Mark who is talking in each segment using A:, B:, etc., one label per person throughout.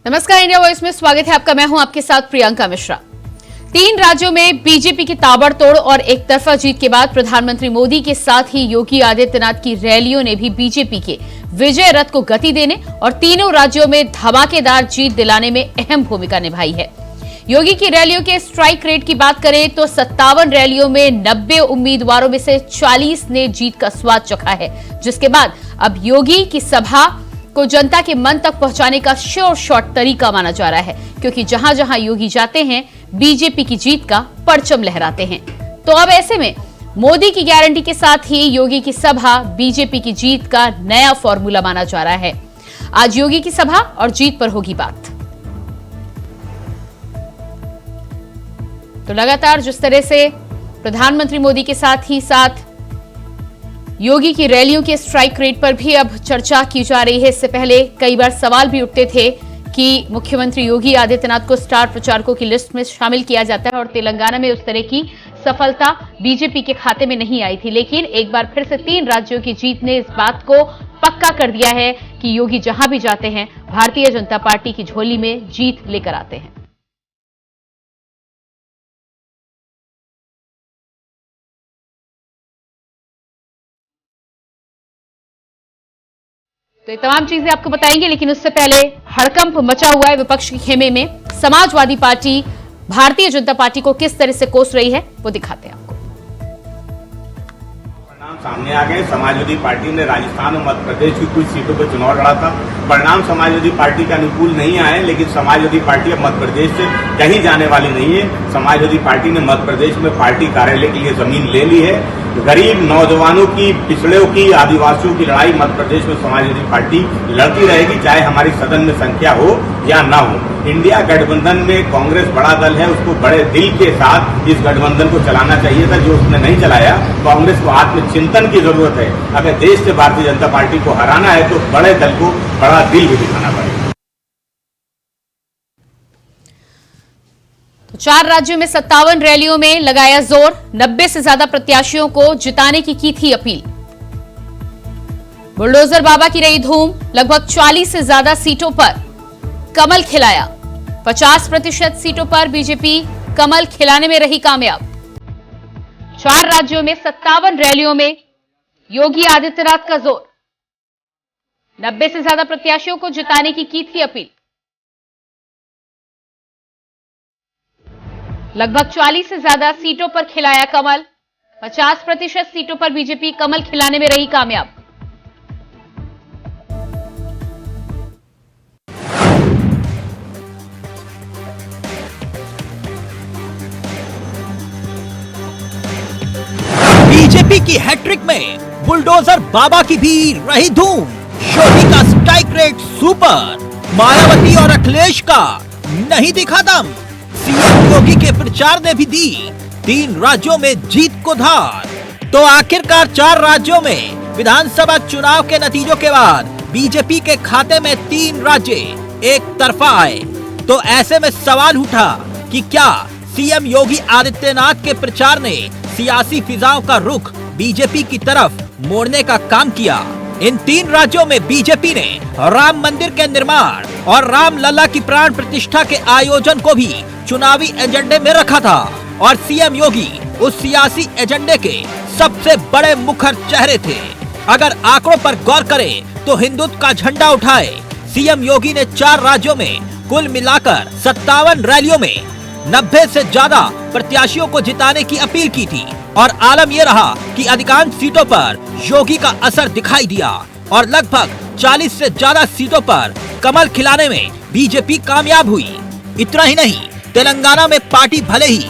A: नमस्कार, India voice में स्वागत है आपका। मैं हूं आपके साथ प्रियंका मिश्रा। 3 राज्यों में बीजेपी की ताबड़तोड़ और एक तरफा जीत के बाद प्रधानमंत्री मोदी के साथ ही योगी आदित्यनाथ की रैलियों ने भी बीजेपी के विजय रथ को गति देने और तीनों राज्यों में धमाकेदार जीत दिलाने में अहम भूमिका निभाई है। योगी की रैलियों के स्ट्राइक रेट की बात करें तो 57 रैलियों में 90 उम्मीदवारों में से 40 ने जीत का स्वाद चखा है, जिसके बाद अब योगी की सभा को जनता के मन तक पहुंचाने का श्योर शॉट तरीका माना जा रहा है, क्योंकि जहां जहां योगी जाते हैं बीजेपी की जीत का परचम लहराते हैं। तो अब ऐसे में मोदी की गारंटी के साथ ही योगी की सभा बीजेपी की जीत का नया फॉर्मूला माना जा रहा है। आज योगी की सभा और जीत पर होगी बात। तो लगातार जिस तरह से प्रधानमंत्री मोदी के साथ ही साथ योगी की रैलियों के स्ट्राइक रेट पर भी अब चर्चा की जा रही है। इससे पहले कई बार सवाल भी उठते थे कि मुख्यमंत्री योगी आदित्यनाथ को स्टार प्रचारकों की लिस्ट में शामिल किया जाता है और तेलंगाना में उस तरह की सफलता बीजेपी के खाते में नहीं आई थी। लेकिन एक बार फिर से 3 राज्यों की जीत ने इस बात को पक्का कर दिया है कि योगी जहां भी जाते हैं भारतीय जनता पार्टी की झोली में जीत लेकर आते हैं। तो ये तमाम चीजें आपको बताएंगे, लेकिन उससे पहले हड़कंप मचा हुआ है विपक्ष के खेमे में। समाजवादी पार्टी भारतीय जनता पार्टी को किस तरह से कोस रही है वो दिखाते हैं आपको।
B: परिणाम सामने आ गए। समाजवादी पार्टी ने राजस्थान और मध्य प्रदेश की कुछ सीटों पर चुनाव लड़ा था। परिणाम समाजवादी पार्टी के अनुकूल नहीं आए, लेकिन समाजवादी पार्टी अब मध्य प्रदेश से कहीं जाने वाली नहीं है। समाजवादी पार्टी ने मध्य प्रदेश में पार्टी कार्यालय के लिए जमीन ले ली है। गरीब नौजवानों की, पिछड़ों की, आदिवासियों की लड़ाई मध्य प्रदेश में समाजवादी पार्टी लड़ती रहेगी, चाहे हमारी सदन में संख्या हो या ना हो। इंडिया गठबंधन में कांग्रेस बड़ा दल है, उसको बड़े दिल के साथ इस गठबंधन को चलाना चाहिए था, जो उसने नहीं चलाया। कांग्रेस को आत्मचिंतन की जरूरत है। अगर देश से भारतीय जनता पार्टी को हराना है तो बड़े दल को बड़ा दिल भी दिखाना पड़ेगा।
A: 4 राज्यों में 57 रैलियों में लगाया जोर, 90 से ज्यादा प्रत्याशियों को जिताने की थी अपील। बुलडोजर बाबा की रही धूम, लगभग 40 से ज्यादा सीटों पर कमल खिलाया। 50% सीटों पर बीजेपी कमल खिलाने में रही कामयाब। 4 राज्यों में 57 रैलियों में योगी आदित्यनाथ का जोर, 90 से ज्यादा प्रत्याशियों को जिताने की थी अपील। लगभग 40 से ज्यादा सीटों पर खिलाया कमल, 50% सीटों पर बीजेपी कमल खिलाने में रही कामयाब।
C: बीजेपी की हैट्रिक में बुलडोजर बाबा की भी रही धूम। योगी का स्ट्राइक रेट सुपर, मायावती और अखिलेश का नहीं दिखा दम। सीएम योगी के प्रचार ने भी दी 3 राज्यों में जीत को धार। तो आखिरकार 4 राज्यों में विधानसभा चुनाव के नतीजों के बाद बीजेपी के खाते में 3 राज्य एक तरफा आए। तो ऐसे में सवाल उठा कि क्या सीएम योगी आदित्यनाथ के प्रचार ने सियासी फिजाओं का रुख बीजेपी की तरफ मोड़ने का काम किया। इन 3 राज्यों में बीजेपी ने राम मंदिर के निर्माण और राम लला की प्राण प्रतिष्ठा के आयोजन को भी चुनावी एजेंडे में रखा था और सीएम योगी उस सियासी एजेंडे के सबसे बड़े मुखर चेहरे थे। अगर आंकड़ों पर गौर करें तो हिंदुत्व का झंडा उठाए सीएम योगी ने 4 राज्यों में कुल मिलाकर 57 रैलियों में 90 से ज्यादा प्रत्याशियों को जिताने की अपील की थी और आलम यह रहा कि अधिकांश सीटों पर योगी का असर दिखाई दिया और लगभग 40 से ज्यादा सीटों पर कमल खिलाने में बीजेपी कामयाब हुई। इतना ही नहीं, तेलंगाना में पार्टी भले ही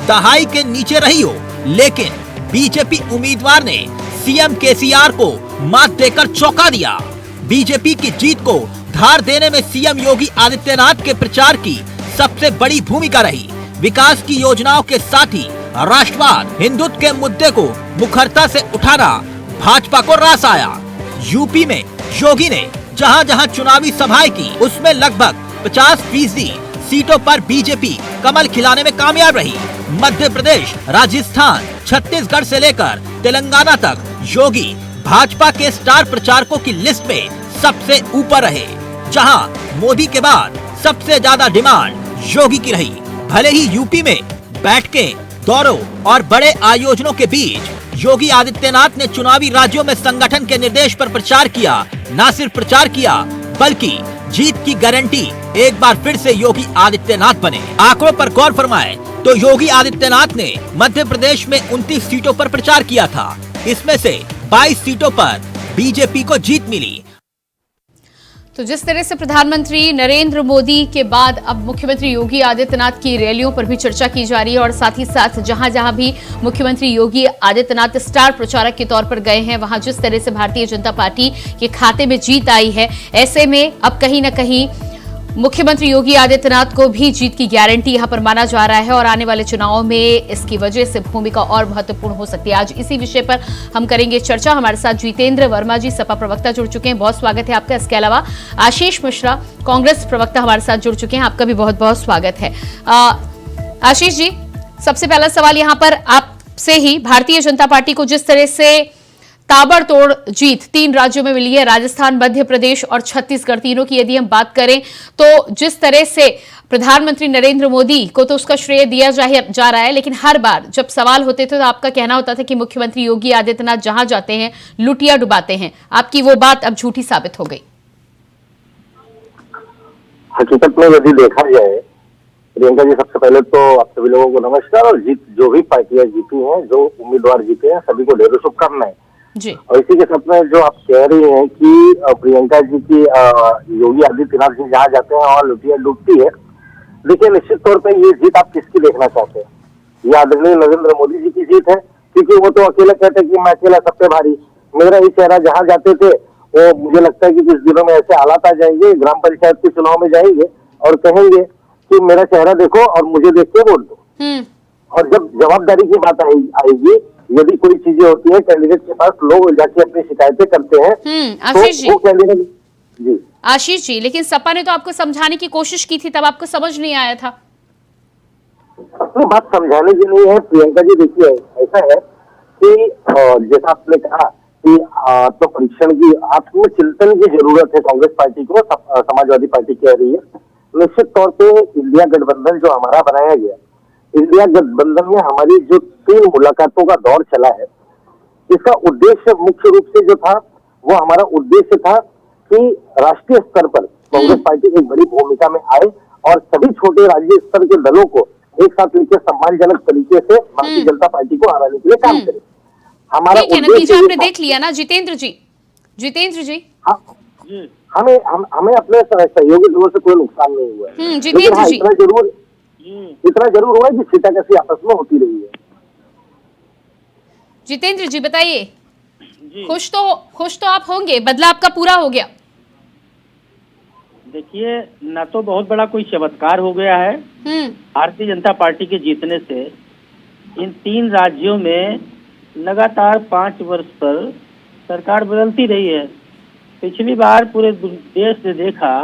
C: दहाई के नीचे रही हो, लेकिन बीजेपी उम्मीदवार ने सीएम केसीआर को मात देकर चौंका दिया। बीजेपी की जीत को धार देने में सीएम योगी आदित्यनाथ के प्रचार की सबसे बड़ी भूमिका रही। विकास की योजनाओं के साथ ही राष्ट्रवाद, हिंदुत्व के मुद्दे को मुखरता से उठाना भाजपा को रास आया। यूपी में योगी ने जहां जहां चुनावी सभाएं की, उसमें लगभग 50% सीटों पर बीजेपी कमल खिलाने में कामयाब रही। मध्य प्रदेश, राजस्थान, छत्तीसगढ़ से लेकर तेलंगाना तक योगी भाजपा के स्टार प्रचारकों की लिस्ट में सबसे ऊपर रहे। जहां मोदी के बाद सबसे ज्यादा डिमांड योगी की रही। भले ही यूपी में बैठकें, दौरों और बड़े आयोजनों के बीच योगी आदित्यनाथ ने चुनावी राज्यों में संगठन के निर्देश पर प्रचार किया, न सिर्फ प्रचार किया बल्कि जीत की गारंटी एक बार फिर से योगी आदित्यनाथ बने। आंकड़ों पर गौर फरमाएं तो योगी आदित्यनाथ ने मध्य प्रदेश में 29 सीटों पर प्रचार किया था। इसमें से 22 सीटों पर बीजेपी को जीत मिली।
A: तो जिस तरह से प्रधानमंत्री नरेंद्र मोदी के बाद अब मुख्यमंत्री योगी आदित्यनाथ की रैलियों पर भी चर्चा की जा रही है और साथ ही साथ जहां जहां भी मुख्यमंत्री योगी आदित्यनाथ स्टार प्रचारक के तौर पर गए हैं, वहां जिस तरह से भारतीय जनता पार्टी के खाते में जीत आई है, ऐसे में अब कहीं न कहीं मुख्यमंत्री योगी आदित्यनाथ को भी जीत की गारंटी यहां पर माना जा रहा है और आने वाले चुनावों में इसकी वजह से भूमिका और महत्वपूर्ण हो सकती है। आज इसी विषय पर हम करेंगे चर्चा। हमारे साथ जितेंद्र वर्मा जी, सपा प्रवक्ता, जुड़ चुके हैं, बहुत स्वागत है आपका। इसके अलावा आशीष मिश्रा, कांग्रेस प्रवक्ता, हमारे साथ जुड़ चुके हैं, आपका भी बहुत बहुत स्वागत है। आशीष जी, सबसे पहला सवाल यहां पर आपसे ही, भारतीय जनता पार्टी को जिस तरह से ताबड़तोड़ जीत 3 राज्यों में मिली है, राजस्थान, मध्य प्रदेश और छत्तीसगढ़, तीनों की यदि हम बात करें तो जिस तरह से प्रधानमंत्री नरेंद्र मोदी को तो उसका श्रेय दिया जा रहा है, लेकिन हर बार जब सवाल होते थे तो आपका कहना होता था कि मुख्यमंत्री योगी आदित्यनाथ जहां जाते हैं लुटिया डुबाते हैं। आपकी वो बात अब झूठी साबित हो गई।
D: हकीकत में यदि देखा जाए, प्रियंका जी, सबसे पहले तो आप सभी लोगों को नमस्कार। और जो भी पार्टियां जीती हैं, जो उम्मीदवार जीते हैं, सभी को ढेरों शुभकामनाएं
A: जी।
D: और इसी के साथ में जो आप कह रही हैं कि प्रियंका जी की योगी आदित्यनाथ जी जहाँ जाते हैं वहाँ लुटिया डूबती है, देखिए निश्चित तौर पे ये जीत आप किसकी देखना चाहते हैं? ये आदरणीय नरेंद्र मोदी जी की जीत है, क्योंकि वो तो अकेले कहते हैं कि मैं अकेला सब पे भारी, मेरा ही चेहरा जहाँ जाते थे वो मुझे लगता है कि कुछ दिनों में ऐसे हालात आ जाएंगे, ग्राम पंचायत के चुनाव में जाएंगे और कहेंगे कि मेरा चेहरा देखो और मुझे देख के वोट दो। और जब जवाबदारी की बात आएगी, यदि कोई चीजें होती है कैंडिडेट के पास, लोग जाके अपनी शिकायतें करते हैं,
A: आशीष जी,
D: तो वो कैंडिडेट जी।
A: आशीष जी, लेकिन सपा ने तो आपको समझाने की कोशिश की थी, तब आपको समझ नहीं आया था।
D: तो बात समझाने की नहीं है प्रियंका जी। देखिए ऐसा है कि जैसा आपने कहा कि आत्मपरीक्षण की, आत्मचिंतन की जरूरत है कांग्रेस पार्टी को, समाजवादी पार्टी कह रही है। निश्चित तौर पे इंडिया गठबंधन जो हमारा बनाया गया, इंडिया गठबंधन में हमारी जो 3 मुलाकातों का दौर चला है, इसका उद्देश्य मुख्य रूप से जो था वो हमारा उद्देश्य था कि राष्ट्रीय स्तर पर कांग्रेस पार्टी एक बड़ी भूमिका में आए और सभी छोटे राज्य स्तर के दलों को एक साथ लेकर सम्मानजनक तरीके से भारतीय जनता पार्टी को हराने के लिए काम करे। हमारा
A: नतीजा आपने देख लिया ना जितेंद्र जी। जितेंद्र जी,
D: हमें अपने सहयोगी दलों से कोई नुकसान नहीं हुआ है,
A: जितेंद्र जी,
D: इतना जरूर हुआ है कि छींटाकशी आपस में होती रही है।
A: जितेंद्र जी बताइए, खुश तो आप होंगे, बदला आपका पूरा हो गया।
E: देखिए, न तो बहुत बड़ा कोई चमत्कार हो गया है भारतीय जनता पार्टी के जीतने से। इन 3 राज्यों में लगातार 5 वर्ष पर सरकार बदलती रही है। पिछली बार पूरे देश ने देखा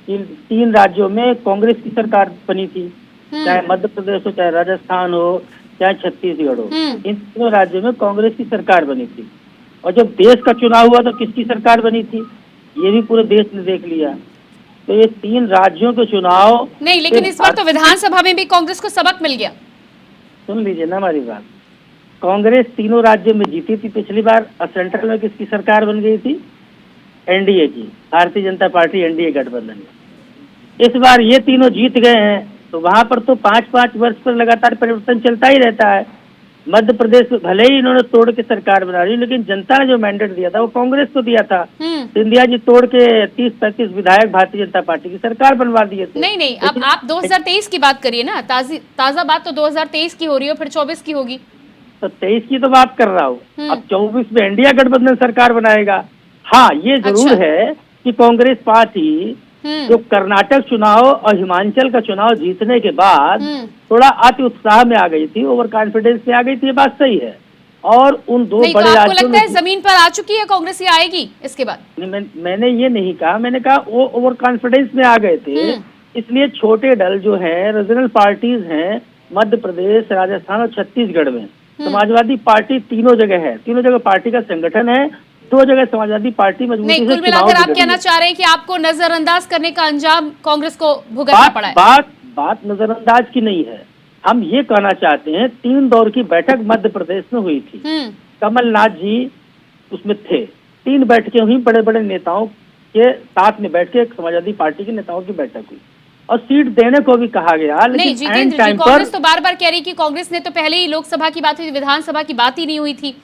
E: कि 3 राज्यों में कांग्रेस की सरकार बनी थी, चाहे मध्य प्रदेश हो, चाहे राजस्थान हो, चाहे छत्तीसगढ़ हो। इन 3 राज्यों में कांग्रेस की सरकार बनी थी। और जब देश का चुनाव हुआ तो किसकी सरकार बनी थी, ये भी पूरे देश ने देख लिया। तो ये 3 राज्यों के चुनाव
A: नहीं, लेकिन इस बार तो विधानसभा में भी कांग्रेस को सबक मिल गया।
E: सुन लीजिए ना हमारी बात, कांग्रेस 3 राज्यों में जीती थी पिछली बार, और सेंट्रल में किसकी सरकार बन गई थी? एनडीए की, भारतीय जनता पार्टी एनडीए गठबंधन। इस बार ये तीनों जीत गए हैं, तो वहां पर तो 5-5 वर्ष पर लगातार परिवर्तन चलता ही रहता है। मध्य प्रदेश में भले ही इन्होंने तोड़ के सरकार बना रही, लेकिन जनता ने जो मैंडेट दिया था वो कांग्रेस को दिया था। सिंधिया जी तोड़ के 30-35 विधायक भारतीय जनता पार्टी की सरकार बनवा दिए थे।
A: नहीं, अब आप 2023 की बात करिए ना, ताजा बात तो 2023 की हो रही है, फिर 24 की होगी।
E: तो 23 की तो बात कर रहा हूँ। अब 24 में इंडिया गठबंधन सरकार बनाएगा। हाँ, ये जरूर है कि कांग्रेस पार्टी जो कर्नाटक चुनाव और हिमाचल का चुनाव जीतने के बाद थोड़ा अति उत्साह में आ गई थी, ओवर कॉन्फिडेंस में आ गई थी, ये बात सही है। और उन 2 बड़े
A: राज्यों आपको लगता है जमीन पर आ चुकी है कांग्रेस, ये आएगी इसके बाद?
E: मैंने ये नहीं कहा, मैंने कहा वो ओवर कॉन्फिडेंस में आ गए थे, इसलिए छोटे दल जो है, रीजनल पार्टीज हैं मध्य प्रदेश, राजस्थान और छत्तीसगढ़ में, समाजवादी पार्टी तीनों जगह है, तीनों जगह पार्टी का संगठन है, दो जगह समाजवादी पार्टी मजबूती
A: नहीं,
E: से
A: कुल मिलाकर
E: चुनाव
A: आप
E: लड़ी
A: कहना
E: है।
A: चाह रहे हैं कि आपको नजरअंदाज करने का अंजाम कांग्रेस को भुगतना पड़ा है।
E: बात नजरअंदाज की नहीं है। हम ये कहना चाहते हैं 3 दौर की बैठक मध्य प्रदेश में हुई थी, कमलनाथ जी उसमें थे। 3 बैठकें हुई, बड़े बड़े नेताओं के साथ में बैठ के समाजवादी पार्टी के नेताओं की बैठक हुई और सीट देने को भी कहा गया।
A: नहीं
E: लेकिन एंड
A: जितेंद्र जी,
E: टाइम
A: कांग्रेस
E: पर
A: तो बार बार कह रही कि कांग्रेस ने तो पहले ही लोकसभा की बात हुई, विधानसभा की बात ही नहीं हुई थी।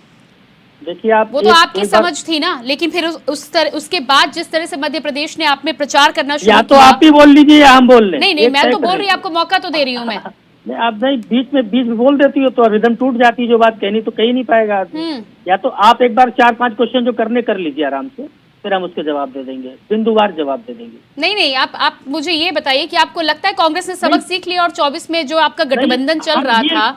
E: देखिए आप
A: वो तो आपकी समझ थी ना, लेकिन फिर उसके बाद जिस तरह से मध्य प्रदेश ने आप में प्रचार करना शुरू
E: या तो
A: किया।
E: आप ही बोल लीजिए या हम बोल लें।
A: नहीं, मैं तो बोल रही हूँ, आपको मौका तो दे रही हूँ मैं।
E: नहीं, आप नहीं बीच में बोल देती हो तो रिदम टूट जाती है। जो बात कहनी तो कही नहीं पाएगा आदमी। या तो आप एक बार 4-5 क्वेश्चन जो करने कर लीजिए आराम से, फिर हम उसके जवाब दे देंगे, बिंदुवार जवाब दे देंगे।
A: नहीं, आप मुझे ये बताइए कि आपको लगता है कांग्रेस ने सबक सीख लिया और 24 में जो आपका गठबंधन चल रहा था।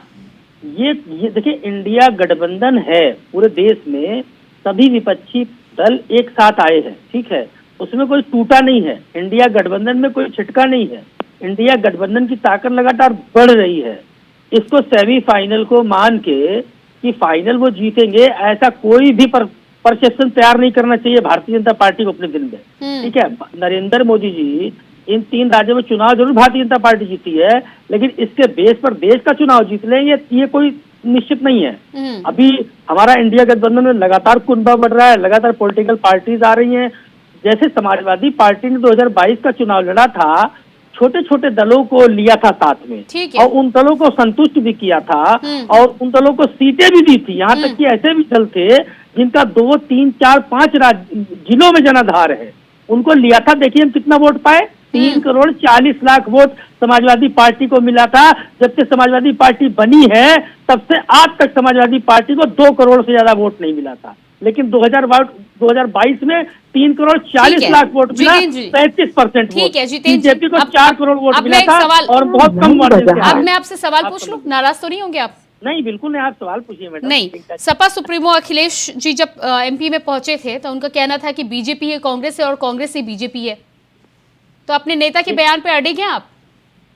E: ये देखिए, इंडिया गठबंधन है, पूरे देश में सभी विपक्षी दल एक साथ आए हैं, ठीक है, उसमें कोई टूटा नहीं है। इंडिया गठबंधन में कोई छिटका नहीं है। इंडिया गठबंधन की ताकत लगातार बढ़ रही है। इसको सेमीफाइनल को मान के कि फाइनल वो जीतेंगे, ऐसा कोई भी परसेप्शन तैयार नहीं करना चाहिए भारतीय जनता पार्टी को अपने दिन में, ठीक है। नरेंद्र मोदी जी इन 3 राज्यों में चुनाव जरूर भारतीय जनता पार्टी जीती है, लेकिन इसके बेस पर देश का चुनाव जीत लेंगे ये कोई निश्चित नहीं है। अभी हमारा इंडिया गठबंधन में लगातार कुनबा बढ़ रहा है, लगातार पॉलिटिकल पार्टीज आ रही हैं। जैसे समाजवादी पार्टी ने 2022 का चुनाव लड़ा था, छोटे छोटे दलों को लिया था साथ में और उन दलों को संतुष्ट भी किया था और उन दलों को सीटें भी दी थी। यहाँ तक कि ऐसे भी दल थे जिनका 2, 3, 4, 5 जिलों में जनाधार है, उनको लिया था। देखिए हम कितना वोट पाए, 3 करोड़ 40 लाख वोट समाजवादी पार्टी को मिला था। जब से समाजवादी पार्टी बनी है तब से आज तक समाजवादी पार्टी को 2 करोड़ से ज्यादा वोट नहीं मिला था, लेकिन 2022 में 3 करोड़ 40 लाख वोट मिला, 35%
A: ठीक है
E: बीजेपी को 4 करोड़ वोट मिला था और बहुत कम मार्जिन से।
A: अब मैं आपसे सवाल पूछ लूं, नाराज तो नहीं होंगे आप?
E: नहीं, बिल्कुल नहीं, आप सवाल पूछिए मैडम।
A: नहीं, सपा सुप्रीमो अखिलेश जी जब एमपी में पहुंचे थे तो उनका कहना था कि बीजेपी है कांग्रेस है और कांग्रेस ही बीजेपी है, तो अपने नेता के बयान पे अड़े हैं आप?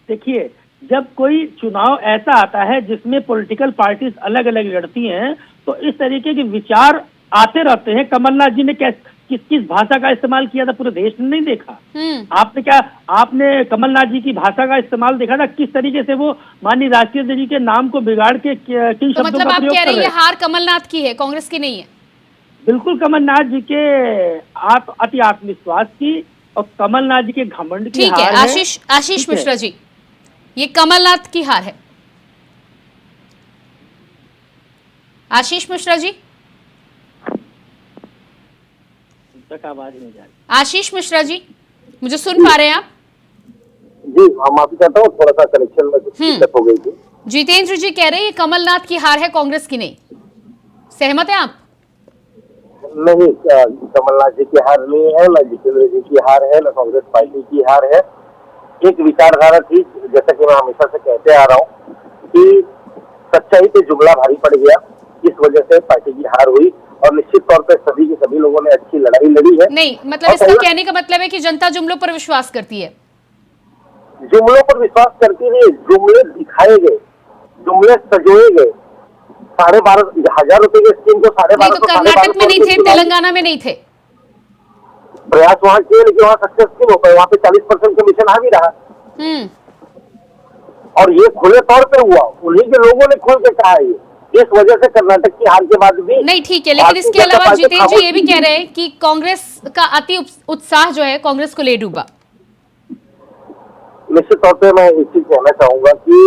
E: देखिए, जब कोई चुनाव ऐसा आता है जिसमें पॉलिटिकल पार्टीज अलग अलग लड़ती हैं तो इस तरीके के विचार आते रहते हैं। कमलनाथ जी ने किस भाषा का इस्तेमाल किया था पूरे देश ने नहीं देखा। आपने कमलनाथ जी की भाषा का इस्तेमाल देखा था, किस तरीके से वो माननीय राष्ट्रीय जी के नाम को बिगाड़ के किन शब्दों
A: मतलब
E: का
A: आप
E: प्रयोग
A: कह
E: कर
A: रहे
E: रहे
A: हैं हार कमलनाथ की है, कांग्रेस की नहीं है?
E: बिल्कुल कमलनाथ जी के अति आत्मविश्वास की और कमलनाथ जी के घमंड की हार है।
A: आशीष मिश्रा जी, ये कमलनाथ की हार है। आशीष मिश्रा जी,
E: तक आवाज नहीं जा रही।
A: आशीष मिश्रा जी, मुझे सुन पा रहे हैं आप?
D: जी, हम माफी चाहता हूँ, थोड़ा सा कनेक्शन में दिक्कत हो गई थी।
A: जितेंद्र जी कह रहे हैं ये कमलनाथ की हार है, कांग्रेस की नहीं। सहमत हैं आप?
D: नहीं, कमलनाथ जी की हार नहीं है, न जितेंद्र जी की हार है, न कांग्रेस पार्टी की हार है। एक विचारधारा थी, जैसा कि मैं हमेशा से कहते आ रहा हूँ कि सच्चाई पे जुमला भारी पड़ गया, इस वजह से पार्टी की हार हुई और निश्चित तौर पे सभी के सभी लोगों ने अच्छी लड़ाई लड़ी है।
A: नहीं, मतलब इसका कहने का मतलब है कि जनता जुमलों पर विश्वास करती है।
D: जुमलों पर विश्वास करती नहीं, जुमले दिखाए गए, जुमले सजोए गए। 12,500 रुपए के स्कीम को 12,500
A: तो कर्नाटक में नहीं थे, तेलंगाना में नहीं थे,
D: प्रयास वहाँ किए लेकिन वहाँ सक्सेस क्यों हो पाए? वहाँ पे 40% कमीशन आ भी रहा और ये खुले तौर पे हुआ, उन्हीं के लोगों ने खोल के कहा है। इस वजह से कर्नाटक की हार के बाद भी
A: नहीं, ठीक है, लेकिन इसके अलावा जितेंद्र जी ये भी कह रहे हैं कि कांग्रेस का अति उत्साह जो है कांग्रेस को ले डूबा।
D: निश्चित तौर पे मैं एक चीज कहना चाहूंगा कि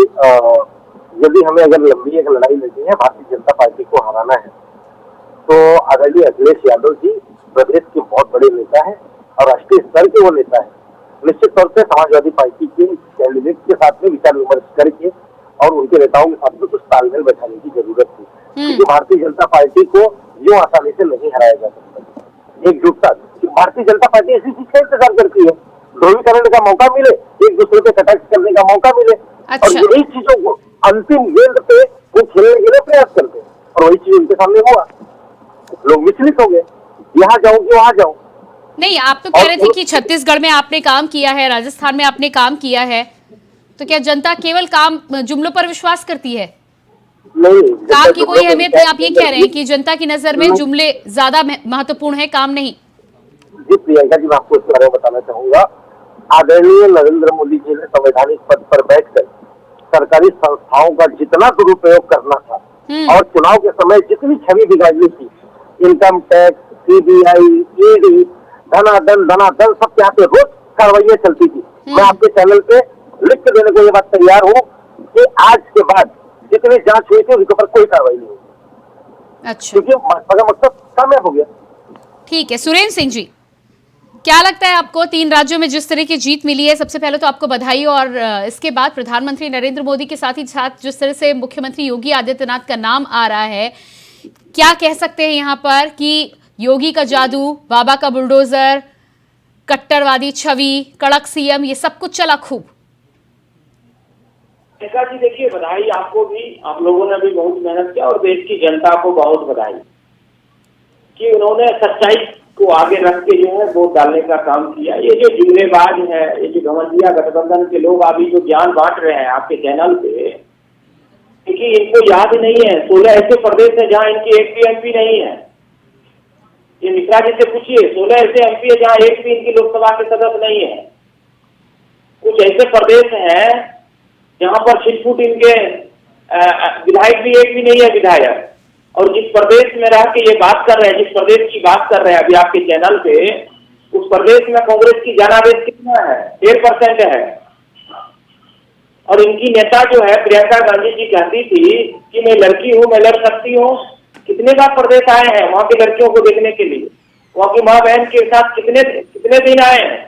D: यदि हमें अगर लंबी एक लड़ाई लड़नी है, भारतीय जनता पार्टी को हराना है, तो आदरणीय अखिलेश यादव जी प्रदेश के बहुत बड़े नेता है और राष्ट्रीय स्तर के वो नेता है। निश्चित तौर पे समाजवादी पार्टी के कैंडिडेट के साथ में विचार विमर्श करके और उनके नेताओं के साथ में कुछ तालमेल बैठाने की जरूरत थी, क्योंकि भारतीय जनता पार्टी को यूं आसानी से नहीं हराया जा सकता। एकजुटता, भारतीय जनता पार्टी ऐसी चीज का इंतजार करती है, ध्रुवीकरण का मौका मिले, एक दूसरे पे कटाक्ष करने का मौका मिले और यही चीजों को अंतिम गेंद पे वो खेलने के लिए प्रयास करते हैं और वही चीज उनके सामने हुआ। लोग विचलित हो गए, यहाँ जाऊं कि वहां जाऊं।
A: नहीं, आप तो कह रहे थे कि छत्तीसगढ़ में आपने काम किया है, राजस्थान में आपने काम किया है, तो क्या जनता केवल काम जुमलों पर विश्वास करती है?
D: नहीं,
A: काम की कोई अहमियत नहीं, आप ये कह रहे हैं कि जनता की नजर में जुमले ज्यादा महत्वपूर्ण है, काम नहीं?
D: जी प्रियंका जी, मैं आपको इस बारे में बताना चाहूंगा। आदरणीय नरेंद्र मोदी जी ने संवैधानिक पद पर बैठकर सरकारी संस्थाओं का जितना दुरुपयोग करना था और चुनाव के समय जितनी छवि बिगाड़नी थी, इनकम टैक्स, सीबीआई, ईडी, धनाधन सब यहाँ पे रोज कार्रवाइयां चलती थी। मैं आपके चैनल पे लिख के देने को ये बात तैयार हूँ कि आज के बाद जितनी जांच हुई थी उनके ऊपर कोई कार्रवाई नहीं हुई।
A: अच्छा,
D: क्योंकि भाजपा का मकसद कामयाब हो गया।
A: ठीक है। सुरेंद्र सिंह जी, क्या लगता है आपको 3 राज्यों में जिस तरह की जीत मिली है, सबसे पहले तो आपको बधाई, और इसके बाद प्रधानमंत्री नरेंद्र मोदी के साथ ही साथ जिस तरह से मुख्यमंत्री योगी आदित्यनाथ का नाम आ रहा है, क्या कह सकते हैं यहाँ पर कि योगी का जादू, बाबा का बुलडोजर, कट्टरवादी छवि, कड़क सीएम, ये सब कुछ चला खूब?
E: प्रियंका जी देखिए, बधाई आपको भी, आप लोगों ने भी बहुत मेहनत किया और देश की जनता को बहुत बधाई कि उन्होंने सच्चाई को आगे रख के जो है वोट डालने का काम किया। ये जो जुमलेबाज है, ये जो घमंडिया गठबंधन के लोग अभी जो ज्ञान बांट रहे हैं आपके चैनल पे, क्योंकि इनको याद नहीं है 16 ऐसे प्रदेश है जहाँ इनकी एक भी एमपी नहीं है। ये मिश्रा जी से पूछिए, 16 ऐसे एमपी है जहाँ एक भी इनकी लोकसभा के सदस्य नहीं है। कुछ ऐसे प्रदेश हैं जहाँ पर छिटपुट इनके विधायक भी एक भी नहीं है विधायक। और जिस प्रदेश में रह के ये बात कर रहे हैं, जिस प्रदेश की बात कर रहे हैं अभी आपके चैनल पे, उस प्रदेश में कांग्रेस की जनादेश कितना है? 1% है। और इनकी नेता जो है प्रियंका गांधी जी कहती थी कि मैं लड़की हूँ, मैं लड़ सकती हूँ। कितने बार प्रदेश आए हैं वहाँ की लड़कियों को देखने के लिए? वहाँ की माँ बहन के साथ कितने दिन आए हैं?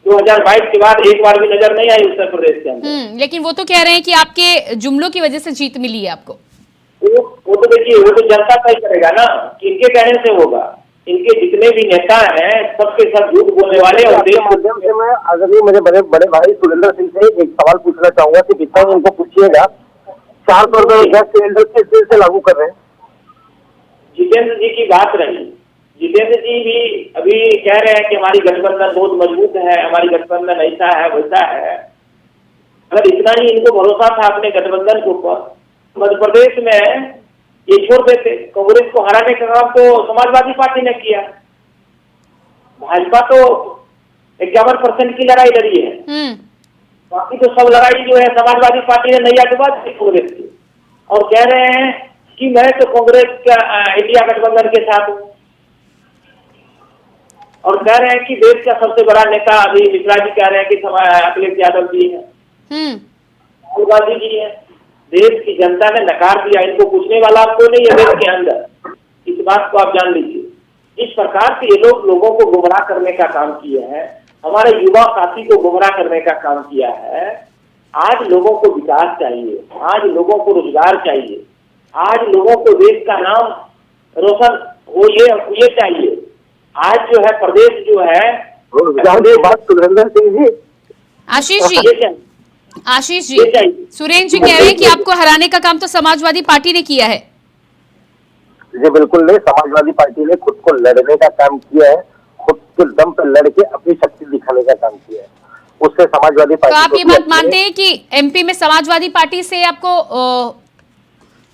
E: 2022 के बाद एक बार भी नजर नहीं आई उत्तर प्रदेश के अंदर।
A: लेकिन वो तो कह रहे हैं कि आपके जुमलों की वजह से जीत मिली है आपको।
E: वो तो देखिए, वो तो जनता तय करेगा ना कि इनके कहने से होगा। इनके जितने भी नेता हैं सबके सब झूठ बोलने वाले। और
D: के माध्यम से मैं अगर मेरे बड़े भाई सुरेंद्र सिंह से एक सवाल पूछना चाहूंगा कि जितना उनको पूछिएगा, 400 रुपए गैस सिलेंडर किस दिन से लागू कर रहे हैं?
E: जितेंद्र जी की बात रही, जितेंद्र जी भी अभी कह रहे हैं कि हमारी गठबंधन बहुत मजबूत है, हमारी गठबंधन ऐसा है वैसा है। अगर इतना ही इनको भरोसा था अपने गठबंधन के ऊपर, मध्य प्रदेश में ये छोड़ देते। कांग्रेस को हराने का काम तो समाजवादी पार्टी ने किया। भाजपा तो 51% की लड़ाई लड़ी है, बाकी तो सब लड़ाई जो है समाजवादी पार्टी ने नैया डुबा दी कांग्रेस की। और कह रहे हैं कि मैं तो कांग्रेस का इंडिया गठबंधन के साथ हूँ। और कह रहे हैं कि देश का सबसे बड़ा नेता अभी मिश्रा जी कह रहे हैं कि अखिलेश यादव जी है, राहुल गांधी जी है। देश की जनता ने नकार दिया, इनको पूछने वाला कोई नहीं है देश के अंदर। इस बात को आप जान लीजिए। इस प्रकार से ये लोगों को गुमराह करने का काम किया है, हमारे युवा साथी को गुमराह करने का काम किया है। आज लोगों को विकास चाहिए, आज लोगों को रोजगार चाहिए, आज लोगों को देश का नाम रोशन हो ये चाहिए। आज जो है प्रदेश जो है
D: बात सुरेंद्र सिंह जी,
A: आशीष जी, सुरेंद्र जी कह रहे हैं कि आपको हराने का काम तो समाजवादी पार्टी ने किया है।
D: जी बिल्कुल नहीं, समाजवादी पार्टी ने खुद को लड़ने का काम किया है, खुद के दम पर लड़के अपनी शक्ति दिखाने का काम किया है। उससे समाजवादी पार्टी
A: तो आप ये बात मानते हैं कि एमपी में समाजवादी पार्टी से आपको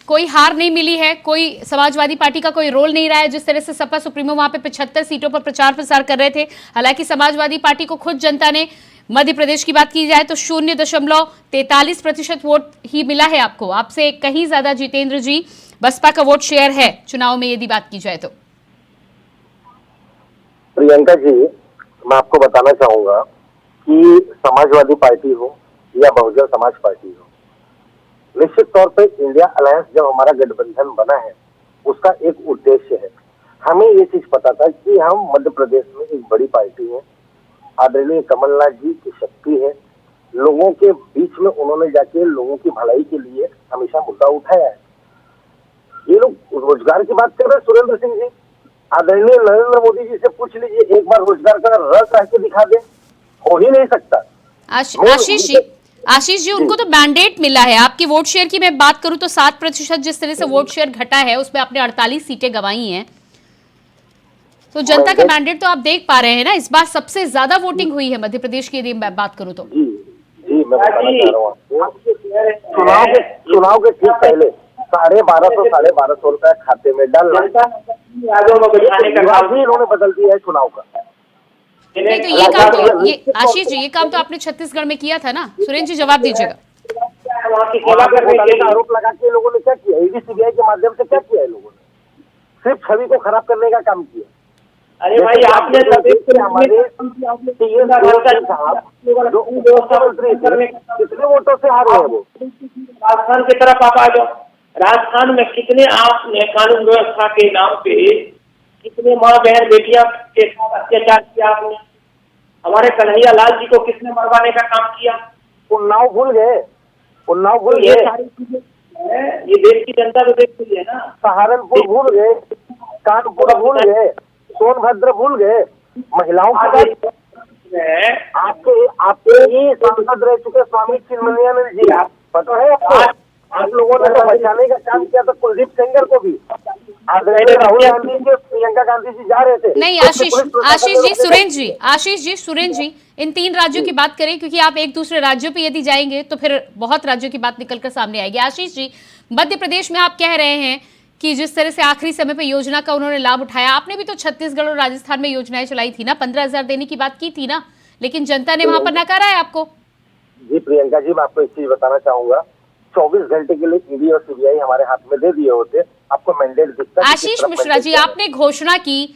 A: कोई हार नहीं मिली है? कोई समाजवादी पार्टी का कोई रोल नहीं रहा है? जिस तरह से सपा सुप्रीमो वहां पे 75 सीटों पर प्रचार प्रसार कर रहे थे, हालांकि समाजवादी पार्टी को खुद जनता ने, मध्य प्रदेश की बात की जाए तो 0.43% वोट ही मिला है आपको। आपसे कहीं ज्यादा जितेंद्र जी बसपा का वोट शेयर है चुनाव में, यदि बात की जाए तो।
D: प्रियंका जी, मैं आपको बताना चाहूंगा कि समाजवादी पार्टी हो या बहुजन समाज पार्टी हो, निश्चित तौर पे इंडिया अलायंस जब हमारा गठबंधन बना है उसका एक उद्देश्य है। हमें ये चीज पता था कि हम मध्य प्रदेश में एक बड़ी पार्टी है, आदरणीय कमलनाथ जी की शक्ति है, लोगों के बीच में उन्होंने जाके लोगों की भलाई के लिए हमेशा मुद्दा उठाया है। ये लोग रोजगार की बात कर रहे हैं सुरेंद्र सिंह जी, आदरणीय नरेंद्र मोदी जी से पूछ लीजिए, एक बार रोजगार का रस कह के दिखा दे, हो ही नहीं सकता।
A: आशीष जी, उनको तो मैंडेट मिला है। आपकी वोट शेयर की मैं बात करूं तो 7% जिस तरह से वोट शेयर घटा है, उसमें आपने 48 सीटें गंवाई हैं। तो जनता का मैंडेट तो आप देख पा रहे हैं ना, इस बार सबसे ज्यादा वोटिंग हुई है मध्य प्रदेश की, यदि मैं बात करूं तो।
D: जी मैं बताना चाह रहा हूँ आपको, चुनाव के ठीक पहले ₹1250 रुपया खाते में डालना, इन्होंने बदल दिया है चुनाव का।
A: नहीं तो ये काम तो ये आशीष जी, ये काम तो आपने छत्तीसगढ़ में किया था ना। सुरेंद्र जी जवाब दीजिएगा।
D: आरोप लगा के लोगों ने क्या किया, ईडी सीबीआई के माध्यम से क्या किया है लोगों ने? सिर्फ छवि को खराब करने का काम किया।
E: अरे भाई आपने
D: हमारे कितने वोटों से हारे हैं वो?
E: राजस्थान की तरफ आप आ जाओ। राजस्थान में कितने आपने कानून व्यवस्था के नाम पे कितने माँ बहन बेटियां के साथ अत्याचार किया आपने? हमारे कन्हैया लाल जी को किसने मरवाने का काम किया?
D: उन्नाव भूल गए, उन्नाव भूल
E: ये
D: गए,
E: सारी चीजें ये देश की जनता तो देख रही है ना।
D: सहारनपुर भूल गए, कानपुर भूल गए, सोनभद्र भूल गए, महिलाओं की आपके ही सांसद रह चुके स्वामी चिन्मयानंद जी, आप पता है आपको? आप लोगों ने तो बचाने का काम किया था कुलदीप सेंगर को भी। आदरणीय राहुल गांधी जी, प्रियंका गांधी जी जा रहे थे।
A: नहीं आशीष जी सुरेंद्र जी इन 3 राज्यों की बात करें, क्योंकि आप एक दूसरे राज्यों पे यदि जाएंगे तो फिर बहुत राज्यों की बात निकलकर सामने आएगी। आशीष जी, मध्य प्रदेश में आप कह रहे हैं कि जिस तरह से आखिरी समय पे योजना का उन्होंने लाभ उठाया, आपने भी तो छत्तीसगढ़ और राजस्थान में योजनाएं चलाई थी ना, 15,000 देने की बात की थी ना, लेकिन जनता ने वहां पर नकारा है आपको।
D: जी प्रियंका जी, मैं आपको एक चीज बताना चाहूंगा, 24 घंटे के लिए ईडी और सीबीआई हमारे हाथ में दे दिए होते, आपको मैंडेट दिखता।
A: आशीष मिश्रा जी, आपने घोषणा की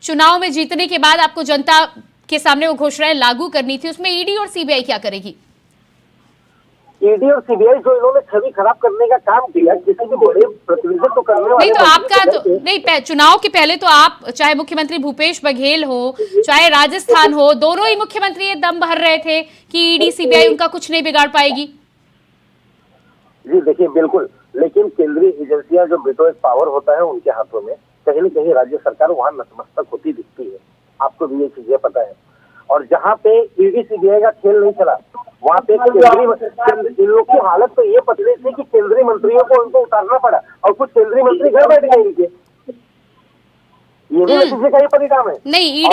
A: चुनाव में जीतने के बाद आपको जनता के सामने वो घोषणाएं लागू करनी थी, उसमें ईडी और सीबीआई क्या करेगी?
D: ईडी और सीबीआई जो इन्होंने छवि खराब करने का काम किया, किसी भी बड़े प्रतिनिधित्व करने वाले
A: नहीं तो आपका तो नहीं, चुनाव के पहले तो आप, चाहे मुख्यमंत्री भूपेश बघेल हो चाहे राजस्थान हो, दोनों ही मुख्यमंत्री ये दम भर रहे थे कि ईडी सीबीआई उनका कुछ नहीं बिगाड़ पाएगी।
D: जी देखिए, बिल्कुल, लेकिन केंद्रीय एजेंसियां जो वेटो पावर होता है उनके हाथों में, कहीं न कहीं राज्य सरकार वहां नतमस्तक होती दिखती है, आपको भी ये चीजें पता है। और जहाँ पे ईडी सीबीआई का खेल नहीं चला, वहाँ पे इन लोग की हालत तो ये पतली थी कि केंद्रीय मंत्रियों को उनको उतारना पड़ा, और कुछ केंद्रीय मंत्री घर बैठ गए इनके। ये भी नतीजे का ही परिणाम है।
A: नहीं,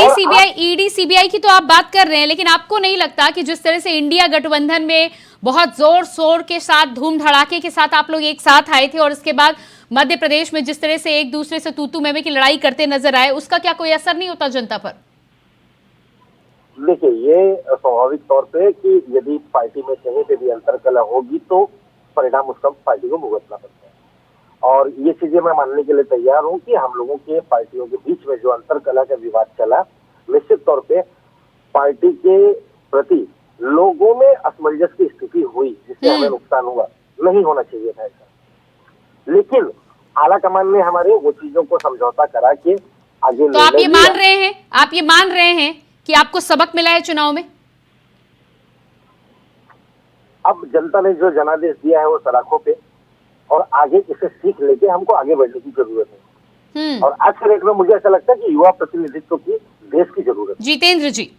A: ईडी सीबीआई की तो आप बात कर रहे हैं, लेकिन आपको नहीं लगता कि जिस तरह से इंडिया गठबंधन में बहुत जोर शोर के साथ, धूम धड़ाके के साथ आप लोग एक साथ आए थे, और उसके बाद मध्य प्रदेश में जिस तरह से एक दूसरे से तू मैं की लड़ाई करते नजर आए, उसका क्या कोई असर नहीं होता जनता पर?
D: देखिए, ये स्वाभाविक तौर पे कि यदि पार्टी में कहीं पे भी अंतरकलह होगी तो परिणाम उसका पार्टी को भुगतना पड़ता है, और ये चीजें मैं मानने के लिए तैयार हूँ कि हम लोगों के पार्टियों के बीच में जो अंतरकलह का विवाद चला, निश्चित तौर पे पार्टी के प्रति लोगों में असमंजस की स्थिति हुई, जिससे हमें नुकसान हुआ। नहीं होना चाहिए था ऐसा, लेकिन आला कमान ने हमारे वो चीजों को समझौता करा के आगे।
A: तो आप ये मान रहे हैं कि आपको सबक मिला है चुनाव में?
D: अब जनता ने जो जनादेश दिया है वो सलाखों पे, और आगे इसे सीख लेके हमको आगे बढ़ने की जरूरत है। और आज के डेट में मुझे ऐसा लगता है कि युवा प्रतिनिधित्व की देश की जरूरत है।
A: जितेंद्र जी,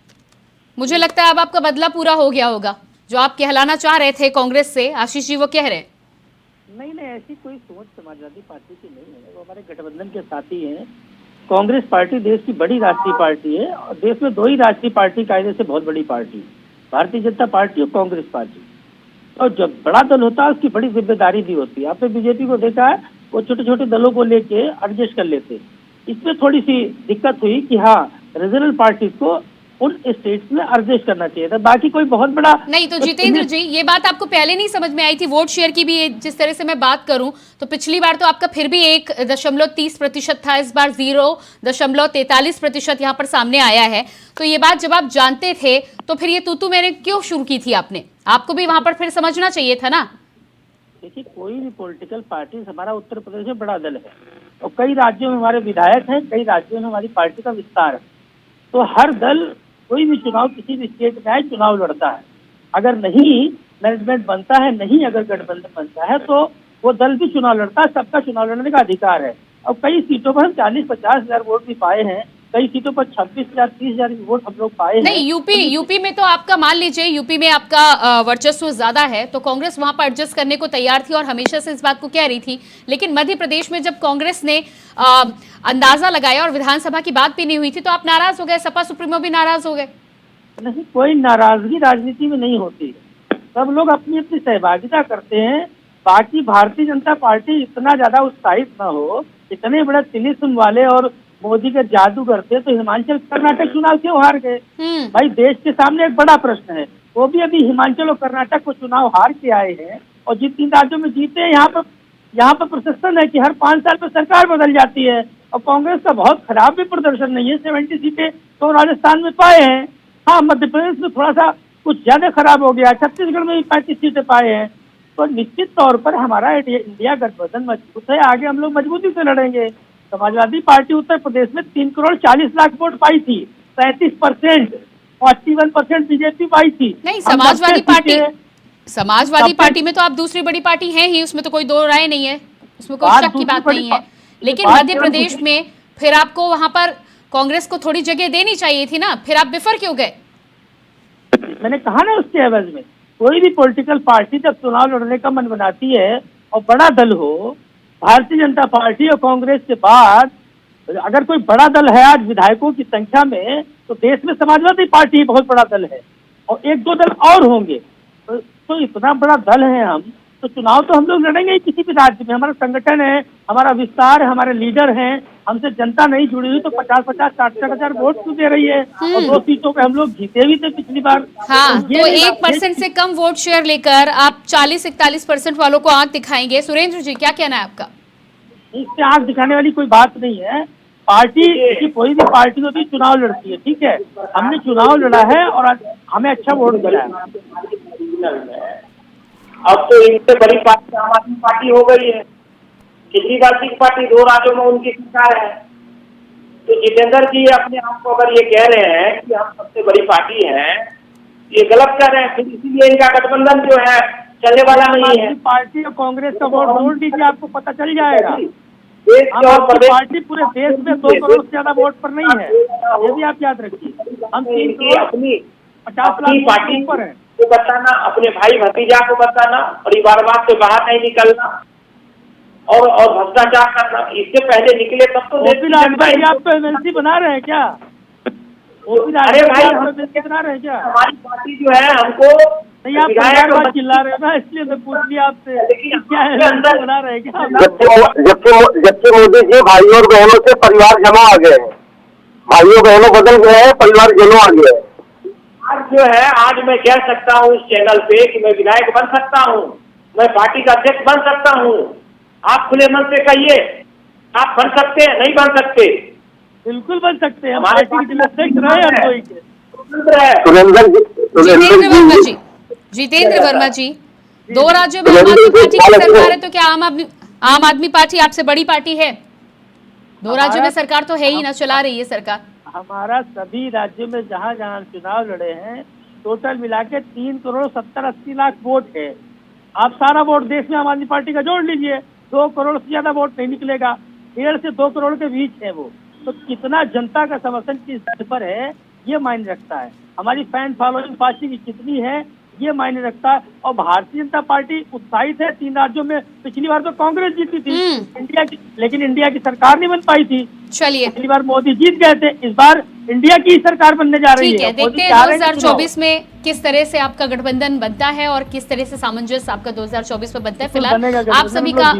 A: मुझे लगता है अब आपका बदला पूरा हो गया होगा। जो आप कहलाना चाह रहे थे कांग्रेस से, आशीष जी वो कह रहे हैं।
E: नहीं, ऐसी कोई सोच समाजवादी पार्टी की नहीं है, वो हमारे गठबंधन के साथी हैं। कांग्रेस पार्टी देश की बड़ी राष्ट्रीय पार्टी है, और देश में 2 ही राष्ट्रीय पार्टी कायदे से बहुत बड़ी पार्टी, भारतीय जनता पार्टी और कांग्रेस पार्टी। और जब बड़ा दल होता है उसकी बड़ी जिम्मेदारी भी होती है। आपने बीजेपी को देखा है, वो छोटे छोटे दलों को लेके एडजस्ट कर लेते। इसमें थोड़ी सी दिक्कत हुई कि हाँ, रीजनल पार्टी को उन स्टेट्स में एडजस्ट करना चाहिए था, बाकी कोई बहुत बड़ा
A: नहीं। तो जितेंद्र जी, ये बात आपको पहले नहीं समझ में आई थी? वोट शेयर की भी जिस तरह से मैं बात करूं तो पिछली बार तो आपका फिर भी 1.30% था, इस बार 0.43% यहाँ पर सामने आया है। तो ये बात जब आप जानते थे तो फिर ये तू मैंने क्यों शुरू की थी आपने? आपको भी वहां पर फिर समझना चाहिए था ना।
E: देखिए, कोई भी पॉलिटिकल पार्टी, हमारा उत्तर प्रदेश में बड़ा दल है और कई राज्यों में हमारे विधायक हैं, कई राज्यों में हमारी पार्टी का विस्तार है। तो हर दल कोई भी चुनाव किसी भी स्टेट में आए चुनाव लड़ता है। अगर नहीं मैनेजमेंट बनता है, नहीं अगर गठबंधन बनता है, तो वो दल भी चुनाव लड़ता है, सबका चुनाव लड़ने का अधिकार है। और कई सीटों पर हम 40-50 हजार वोट भी पाए हैं, कई सीटों पर 26,000 30,000 वोट हम लोग पाए हैं।
A: नहीं, यूपी में तो आपका, मान लीजिए यूपी में आपका वर्चस्व ज्यादा है, तो कांग्रेस वहां पर एडजस्ट करने को तैयार थी और हमेशा से इस बात को कह रही थी। लेकिन मध्य प्रदेश में जब कांग्रेस ने अंदाजा लगाया और विधानसभा की बात भी नहीं हुई थी, तो आप नाराज हो गए, सपा सुप्रीमो भी नाराज हो गए।
E: नहीं, कोई नाराजगी राजनीति में नहीं होती। सब लोग अपनी अपनी सहभागिता करते हैं बाकी भारतीय जनता पार्टी इतना ज्यादा उत्साहित ना हो, इतने बड़े तिलिस्म वाले और मोदी के जादू करते तो हिमाचल कर्नाटक चुनाव क्यों हार गए? भाई देश के सामने एक बड़ा प्रश्न है, वो भी अभी हिमाचल और कर्नाटक को चुनाव हार के आए हैं और जिन 3 राज्यों में जीते हैं यहाँ पर प्रशासन है कि हर 5 साल में सरकार बदल जाती है और कांग्रेस का बहुत खराब भी प्रदर्शन नहीं है। 70 सीटें तो राजस्थान में पाए हैं, हाँ मध्य प्रदेश में थोड़ा सा कुछ ज्यादा खराब हो गया, छत्तीसगढ़ में भी 35 सीटें पाए हैं। तो निश्चित तौर पर हमारा इंडिया गठबंधन मजबूत है, आगे हम लोग मजबूती से लड़ेंगे। समाजवादी पार्टी उत्तर प्रदेश में 3 करोड़ 40 लाख वोट पाई थी, 37%, 41% बीजेपी पाई थी।
A: नहीं, समाजवादी पार्टी में तो आप दूसरी बड़ी पार्टी हैं ही, उसमें तो कोई दो राय नहीं है, उसमें कोई शक की बात नहीं है। लेकिन मध्य प्रदेश में फिर आपको वहां पर कांग्रेस को थोड़ी जगह देनी चाहिए थी ना, फिर आप बिफर क्यों गए?
E: मैंने कहा ना, उसके एवज में कोई भी पॉलिटिकल पार्टी जब चुनाव लड़ने का मन बनाती है और बड़ा दल हो, भारतीय जनता पार्टी और कांग्रेस के बाद अगर कोई बड़ा दल है आज विधायकों की संख्या में, तो देश में समाजवादी पार्टी बहुत बड़ा दल है और 1-2 दल और होंगे। तो इतना बड़ा दल है हम, तो चुनाव तो हम लोग लड़ेंगे ही किसी भी राज्य में। हमारा संगठन है, हमारा विस्तार है, हमारे लीडर हैं, हमसे जनता नहीं जुड़ी हुई तो 50-50, 60-60 हजार वोट क्यों दे रही है? और 2 सीटों पे हम लोग जीते भी थे पिछली बार।
A: हाँ, तो 1% से कम वोट शेयर लेकर आप 40-41% वालों को आंख दिखाएंगे। सुरेंद्र जी, क्या कहना है आपका?
E: इससे आंख दिखाने वाली कोई बात नहीं है। पार्टी कोई भी पार्टी होती है चुनाव लड़ती है, ठीक है, हमने चुनाव लड़ा है और हमें अच्छा वोट मिला है।
F: अब तो इनसे बड़ी पार्टी आम आदमी पार्टी हो गई है। केजरीवाल की पार्टी 2 राज्यों में उनकी सरकार है। तो जितेंद्र जी अपने आप को अगर ये कह रहे हैं कि हम सबसे बड़ी पार्टी हैं, ये गलत कह रहे हैं। फिर इसीलिए इनका गठबंधन जो है चलने वाला नहीं है।
E: पार्टी और कांग्रेस का वोट ढूंढ लीजिए, आपको पता चल जाएगा।
F: देश और प्रदेश
E: पार्टी पूरे देश में 2 करोड़ से ज्यादा वोट पर नहीं है, ये भी आप याद रखिए। हम 3 करोड़
F: अपनी
E: 50 लाख
F: पार्टी
E: ऊपर है
F: को बताना, अपने भाई भतीजा को बताना, परिवारवाद से बाहर नहीं निकलना और भ्रष्टाचार करना, इससे पहले निकले तब तो
E: आप तो एमएलसी बना रहे हैं क्या?
F: अरे भाई
E: बना रहे हैं क्या?
F: हमारी पार्टी जो है हमको
E: नहीं, आप चिल्ला रहे हैं ना, इसलिए मैं पूछ लिया आपसे क्या है, अंदर बना रहे हैं क्या?
D: जबकि मोदी जी भाइयों और बहनों से परिवार जमा आ गए हैं, भाइयों बहनों बदल गए हैं, परिवार जमा आ गया है।
F: आज जो है, आज मैं कह सकता हूँ इस चैनल पे कि मैं विधायक बन सकता हूँ, मैं पार्टी का अध्यक्ष बन सकता हूँ। आप खुले मन से कहिए, आप बन सकते हैं? नहीं बन सकते?
E: बिल्कुल बन सकते हैं। हमारे पार्टी के अध्यक्ष रहे
A: जितेंद्र वर्मा जी, 2 राज्यों में आम आदमी पार्टी की सरकार है, तो क्या आम आदमी पार्टी आपसे बड़ी पार्टी है? 2 राज्यों में सरकार तो है ही ना, चला रही है सरकार।
E: हमारा सभी राज्यों में जहाँ जहाँ चुनाव लड़े हैं, टोटल मिला के 3 करोड़ 70-80 लाख वोट है। आप सारा वोट देश में आम आदमी पार्टी का जोड़ लीजिए, 2 करोड़ से ज्यादा वोट नहीं निकलेगा। 1.5 से 2 करोड़ के बीच है वो। तो कितना जनता का समर्थन किस स्तर पर है, ये मायने रखता है। हमारी फैन फॉलोइंग पार्टी की कितनी है, ये मायने रखता है। और भारतीय जनता पार्टी उत्साहित है 3 राज्यों में। पिछली बार तो कांग्रेस जीती थी इंडिया की, लेकिन इंडिया की सरकार नहीं बन पाई थी।
A: चलिए,
E: पिछली बार मोदी जीत गए थे, इस बार इंडिया की सरकार बनने जा रही है।
A: ठीक है, देखते हैं 2024 में किस तरह से आपका गठबंधन बनता है और किस तरह से सामंजस्य आपका 2024 में बनता है। फिलहाल आप सभी का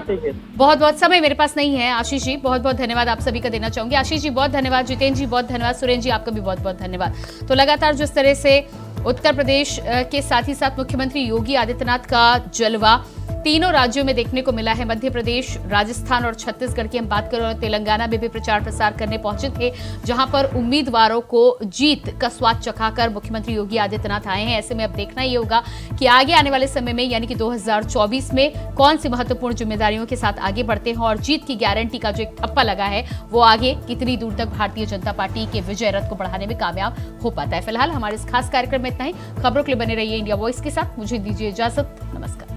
A: बहुत बहुत समय मेरे पास नहीं है। आशीष जी, बहुत बहुत धन्यवाद आप सभी का देना चाहूंगी। आशीष जी बहुत धन्यवाद, जितेंद्र जी बहुत धन्यवाद, सुरेंद्र जी आपका भी बहुत बहुत धन्यवाद। तो लगातार जिस तरह से उत्तर प्रदेश के साथ ही साथ मुख्यमंत्री योगी आदित्यनाथ का जलवा तीनों राज्यों में देखने को मिला है। मध्य प्रदेश, राजस्थान और छत्तीसगढ़ की हम बात करें और तेलंगाना में भी प्रचार प्रसार करने पहुंचे थे, जहां पर उम्मीदवारों को जीत का स्वाद चखाकर मुख्यमंत्री योगी आदित्यनाथ आए हैं। ऐसे में अब देखना ये होगा कि आगे आने वाले समय में यानी कि 2024 में कौन सी महत्वपूर्ण जिम्मेदारियों के साथ आगे बढ़ते हैं और जीत की गारंटी का जो एक ठप्पा लगा है वो आगे कितनी दूर तक भारतीय जनता पार्टी के विजय रथ को बढ़ाने में कामयाब हो पाता है। फिलहाल हमारे इस खास कार्यक्रम में इतना ही। खबरों के लिए बने रहिए इंडिया वॉइस के साथ। मुझे दीजिए इजाजत, नमस्कार।